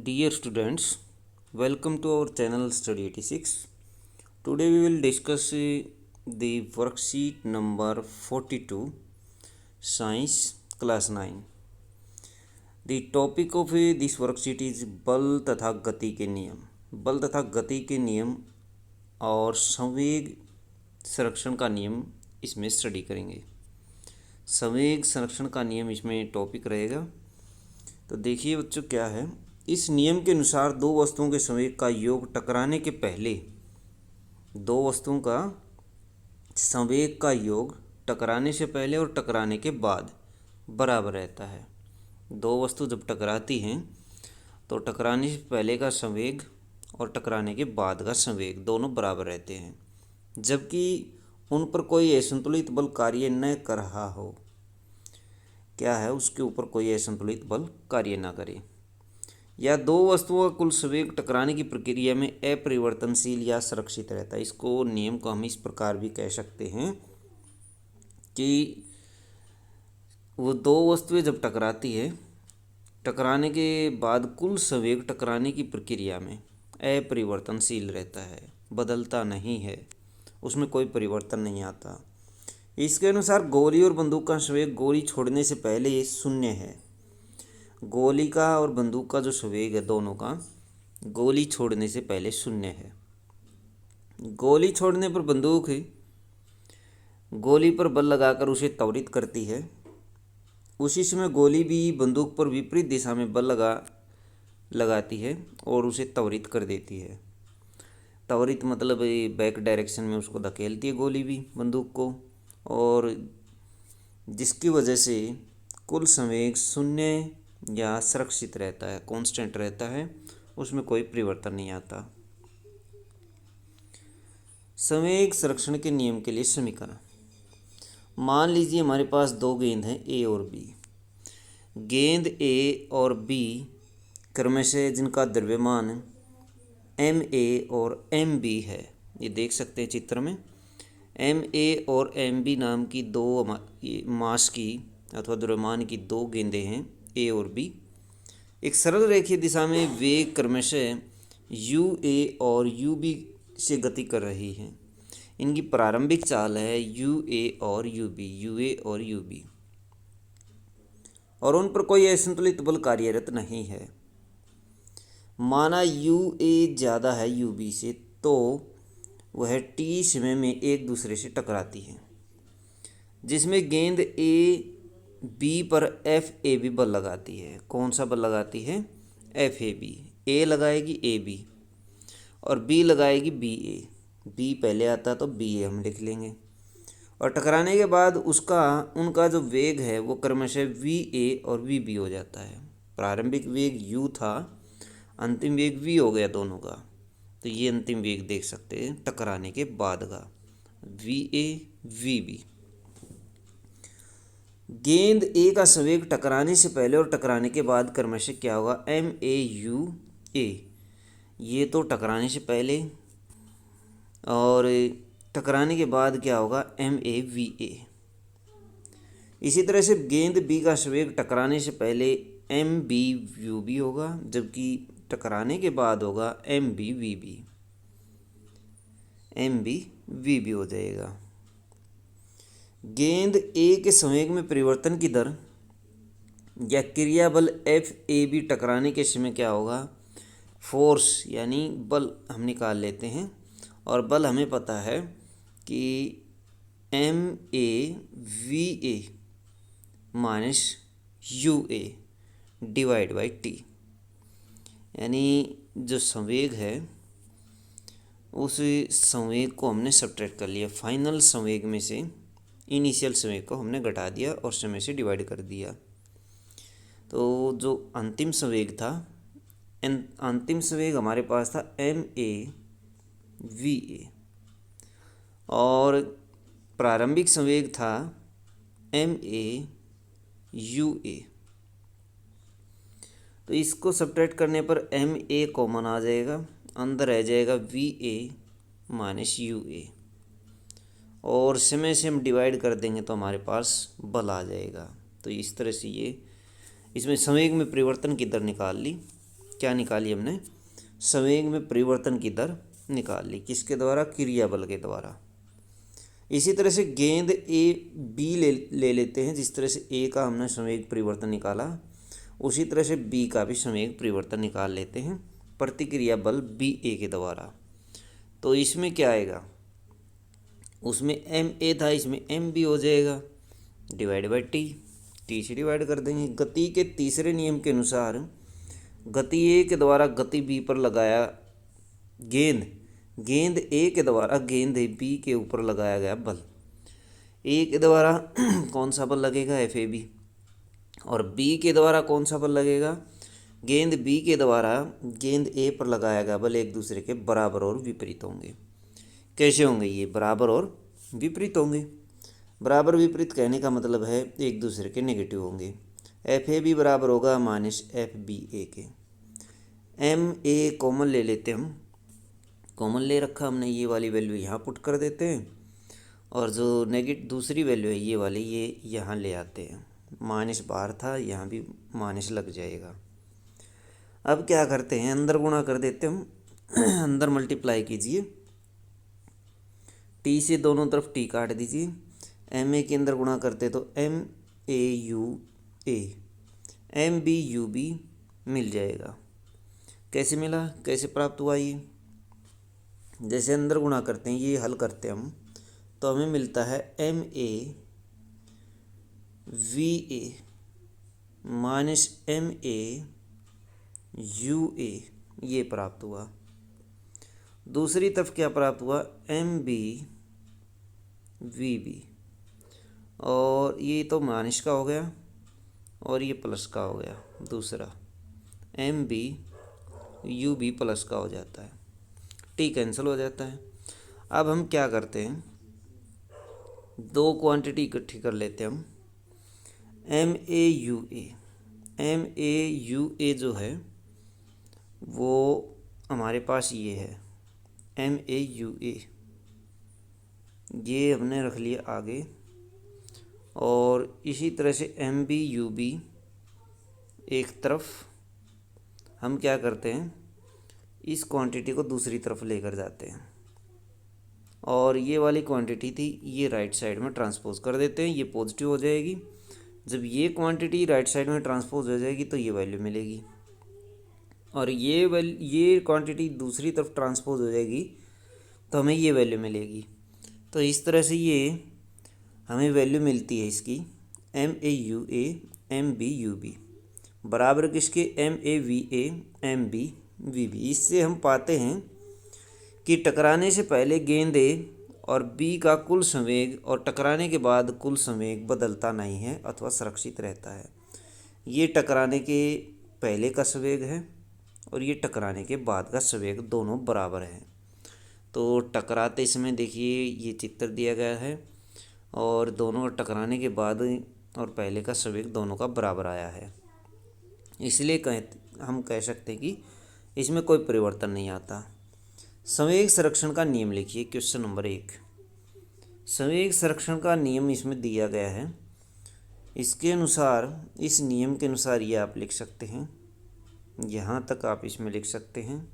Dear students, welcome to our channel Study 86. Today we will discuss the worksheet number 42, Science Class 9. The topic of this worksheet is बल तथा गति के नियम. बल तथा गति के नियम और संवेग संरक्षण का नियम इसमें स्टडी करेंगे. संवेग संरक्षण का नियम इसमें टॉपिक रहेगा. तो देखिए बच्चों क्या है. इस नियम के अनुसार दो वस्तुओं के संवेग का योग टकराने के पहले, दो वस्तुओं का संवेग का योग टकराने से पहले और टकराने के बाद बराबर रहता है. दो वस्तु जब टकराती हैं तो टकराने से पहले का संवेग और टकराने के बाद का संवेग दोनों बराबर रहते हैं, जबकि उन पर कोई असंतुलित बल कार्य न कर रहा हो. क्या है, उसके ऊपर कोई असंतुलित बल कार्य ना करे, या दो वस्तुओं का कुल संवेग टकराने की प्रक्रिया में अपरिवर्तनशील या सुरक्षित रहता है. इसको नियम को हम इस प्रकार भी कह सकते हैं कि वो दो वस्तुएं जब टकराती है, टकराने के बाद कुल संवेग टकराने की प्रक्रिया में अपरिवर्तनशील रहता है, बदलता नहीं है, उसमें कोई परिवर्तन नहीं आता. इसके अनुसार गोली और बंदूक का संवेग गोली छोड़ने से पहले ये शून्य है. गोली का और बंदूक का जो संवेग है दोनों का गोली छोड़ने से पहले शून्य है. गोली छोड़ने पर बंदूक गोली पर बल लगाकर उसे त्वरित करती है. उसी समय गोली भी बंदूक पर विपरीत दिशा में बल लगाती है और उसे त्वरित कर देती है. त्वरित मतलब बैक डायरेक्शन में उसको धकेलती है गोली भी बंदूक को, और जिसकी वजह से कुल संवेग शून्य या सुरक्षित रहता है, कांस्टेंट रहता है, उसमें कोई परिवर्तन नहीं आता. संवेग संरक्षण के नियम के लिए समीकरण. मान लीजिए हमारे पास दो गेंद हैं ए और बी. गेंद ए और बी क्रमशः जिनका द्रव्यमान एम ए और एम बी है, ये देख सकते हैं चित्र में. एम ए और एम बी नाम की दो मास की अथवा द्रव्यमान की दो गेंदें हैं ए और बी. एक सरल रेखीय दिशा में वेग क्रमशः यू ए और यू बी से गति कर रही हैं. इनकी प्रारंभिक चाल है यू ए और यू बी, यू ए और यू बी, और उन पर कोई असंतुलित बल कार्यरत नहीं है. माना यू ए ज़्यादा है यू बी से, तो वह टी समय में एक दूसरे से टकराती है, जिसमें गेंद ए बी पर एफ ए बी बल लगाती है. कौन सा बल लगाती है? F A B. ए लगाएगी ए बी और बी लगाएगी बी ए. बी पहले आता तो बी ए हम लिख लेंगे. और टकराने के बाद उनका जो वेग है वो क्रमशः वी ए और वी बी हो जाता है. प्रारंभिक वेग यू था, अंतिम वेग वी हो गया दोनों का. तो ये अंतिम वेग देख सकते हैं टकराने के बाद का, वी ए वी बी. गेंद ए का संवेग टकराने से पहले और टकराने के बाद क्रमशः क्या होगा? M A U A. ये तो टकराने से पहले, और टकराने के बाद क्या होगा? M A V A. इसी तरह से गेंद बी का संवेग टकराने से पहले एम बी यू बी होगा, जबकि टकराने के बाद होगा M B V B. M B V B हो जाएगा. गेंद ए के संवेग में परिवर्तन की दर या क्रिया बल एफ ए बी टकराने के समय क्या होगा? फोर्स यानी बल हम निकाल लेते हैं, और बल हमें पता है कि M A V A minus U A divide by T. यानी जो संवेग है उस संवेग को हमने सब्ट्रैक्ट कर लिया. फाइनल संवेग में से इनिशियल संवेग को हमने घटा दिया और समय से डिवाइड कर दिया. तो जो अंतिम संवेग था, अंतिम संवेग हमारे पास था एम ए वी ए, और प्रारंभिक संवेग था एम ए यू ए. तो इसको सब्ट्रैक्ट करने पर एम ए कॉमन आ जाएगा, अंदर रह जाएगा वी ए माइनस यू ए, और समय से हम डिवाइड कर देंगे तो हमारे पास बल आ जाएगा. तो इस तरह से ये इसमें संवेग में परिवर्तन की दर निकाल ली. क्या निकाली हमने, संवेग में परिवर्तन की दर निकाल ली। किसके द्वारा, क्रिया बल के द्वारा। इसी तरह से गेंद ए बी ले लेते हैं। जिस तरह से ए का हमने संवेग परिवर्तन निकाला, उसी तरह से बी का भी संवेग परिवर्तन निकाल लेते हैं प्रतिक्रिया बल बी ए के द्वारा। तो इसमें क्या आएगा, उसमें एम ए था, इसमें एम बी हो जाएगा, डिवाइड बाई टी से डिवाइड कर देंगे। गति के तीसरे नियम के अनुसार गति ए के द्वारा गति बी पर लगाया गेंद ए के द्वारा गेंद बी के ऊपर लगाया गया बल, ए के द्वारा कौन सा बल लगेगा, एफ ए बी, और बी के द्वारा कौन सा बल लगेगा, गेंद बी के द्वारा गेंद ए पर लगाया गया बल एक दूसरे के बराबर और विपरीत होंगे। कैसे होंगे ये, बराबर और विपरीत होंगे। बराबर विपरीत कहने का मतलब है एक दूसरे के नेगेटिव होंगे। एफ ए बी बराबर होगा माइनस एफ बी ए के। एम ए कॉमन ले लेते हम, कॉमन ले रखा हमने, ये वाली वैल्यू यहाँ पुट कर देते हैं, और जो दूसरी वैल्यू है ये वाली, ये यहाँ ले आते हैं। माइनस बाहर था, यहाँ भी माइनस लग जाएगा। अब क्या करते हैं, अंदर गुणा कर देते हम अंदर मल्टीप्लाई कीजिए, टी से दोनों तरफ टी काट दीजिए। एम ए के अंदर गुणा करते तो M A U A, M B U B मिल जाएगा। कैसे मिला, कैसे प्राप्त हुआ ये, जैसे अंदर गुणा करते हैं, ये हल करते हैं हम, तो हमें मिलता है M A V A minus M A U A, ये प्राप्त हुआ। दूसरी तरफ क्या प्राप्त हुआ, एम बी वी बी, और ये तो माइनस का हो गया और ये प्लस का हो गया। दूसरा M B U B plus का हो जाता है, टी कैंसिल हो जाता है। अब हम क्या करते हैं, दो क्वांटिटी इकट्ठी कर लेते हैं हम। एम ए यू ए जो है वो हमारे पास ये है, एम ए यू ए, ये हमने रख लिया आगे। और इसी तरह से एम बी यू बी एक तरफ, हम क्या करते हैं, इस क्वांटिटी को दूसरी तरफ लेकर जाते हैं, और ये वाली क्वांटिटी थी ये राइट साइड में ट्रांसपोज कर देते हैं, ये पॉजिटिव हो जाएगी। जब ये क्वांटिटी राइट साइड में ट्रांसपोज हो जाएगी तो ये वैल्यू मिलेगी, और ये क्वांटिटी दूसरी तरफ ट्रांसपोज हो जाएगी तो हमें ये वैल्यू मिलेगी। तो इस तरह से ये हमें वैल्यू मिलती है इसकी, M A U A M B U B बराबर किसके, M A V A M B V B. इससे हम पाते हैं कि टकराने से पहले गेंद ए और बी का कुल संवेग और टकराने के बाद कुल संवेग बदलता नहीं है अथवा सुरक्षित रहता है। ये टकराने के पहले का संवेग है और ये टकराने के बाद का संवेग, दोनों बराबर हैं। तो टकराते समय देखिए ये चित्र दिया गया है, और दोनों टकराने के बाद और पहले का संवेग दोनों का बराबर आया है, इसलिए हम कह सकते हैं कि इसमें कोई परिवर्तन नहीं आता। संवेग संरक्षण का नियम लिखिए, क्वेश्चन नंबर 1। संवेग संरक्षण का नियम इसमें दिया गया है, इसके अनुसार, इस नियम के अनुसार ये आप लिख सकते हैं, यहाँ तक आप इसमें लिख सकते हैं,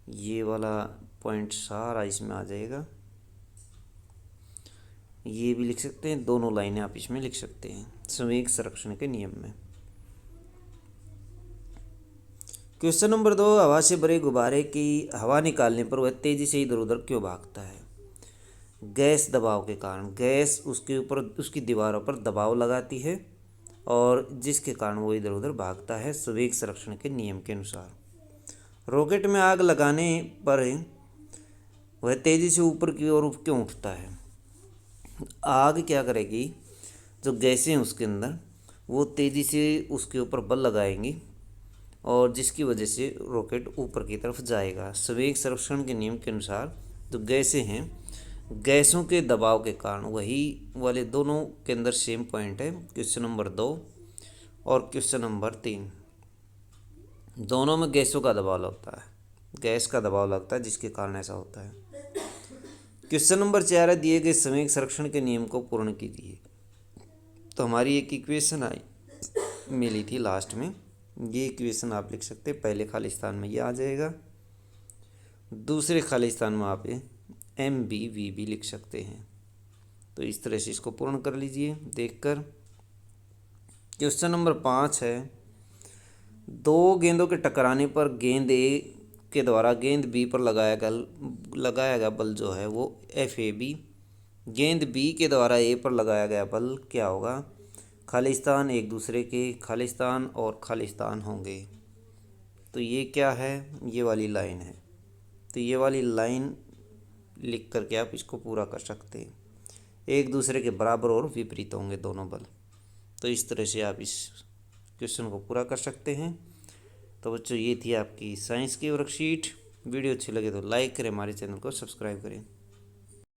ये वाला पॉइंट सारा इसमें आ जाएगा, ये भी लिख सकते हैं, दोनों लाइनें आप इसमें लिख सकते हैं संवेग संरक्षण के नियम में। क्वेश्चन नंबर 2, हवा से भरे गुब्बारे की हवा निकालने पर वह तेजी से इधर उधर क्यों भागता है। गैस दबाव के कारण, गैस उसके ऊपर उसकी दीवारों पर दबाव लगाती है और जिसके कारण वो इधर उधर भागता है संवेग संरक्षण के नियम के अनुसार। रॉकेट में आग लगाने पर वह तेजी से ऊपर की ओर क्यों उठता है। आग क्या करेगी, जो गैसें हैं उसके अंदर वो तेज़ी से उसके ऊपर बल लगाएंगी और जिसकी वजह से रॉकेट ऊपर की तरफ जाएगा। संवेग संरक्षण के नियम के अनुसार जो गैसें हैं, गैसों के दबाव के कारण, वही वाले दोनों के अंदर सेम पॉइंट है, क्वेश्चन नंबर 2 और क्वेश्चन नंबर 3, दोनों में गैसों का दबाव लगता है, गैस का दबाव लगता है जिसके कारण ऐसा होता है। क्वेश्चन नंबर 4 है, दिए गए संवेग संरक्षण के नियम को पूर्ण कीजिए। तो हमारी एक इक्वेशन आई मिली थी लास्ट में, ये इक्वेशन आप लिख सकते हैं। पहले खाली स्थान में ये आ जाएगा, दूसरे खाली स्थान में आप MBVB लिख सकते हैं। तो इस तरह से इसको पूर्ण कर लीजिए देखकर। क्वेश्चन नंबर 5 है, दो गेंदों के टकराने पर गेंद ए के द्वारा गेंद बी पर लगाया गया बल जो है वो FAB, गेंद बी के द्वारा ए पर लगाया गया बल क्या होगा। खाली स्थान एक दूसरे के खाली स्थान और खाली स्थान होंगे। तो ये क्या है, ये वाली लाइन है। तो ये वाली लाइन लिख करके आप इसको पूरा कर सकते हैं। एक दूसरे के बराबर और विपरीत होंगे दोनों बल। तो इस तरह से आप इस क्वेश्चन को पूरा कर सकते हैं। तो बच्चों ये थी आपकी साइंस की वर्कशीट। वीडियो अच्छी लगे तो लाइक करें, हमारे चैनल को सब्सक्राइब करें।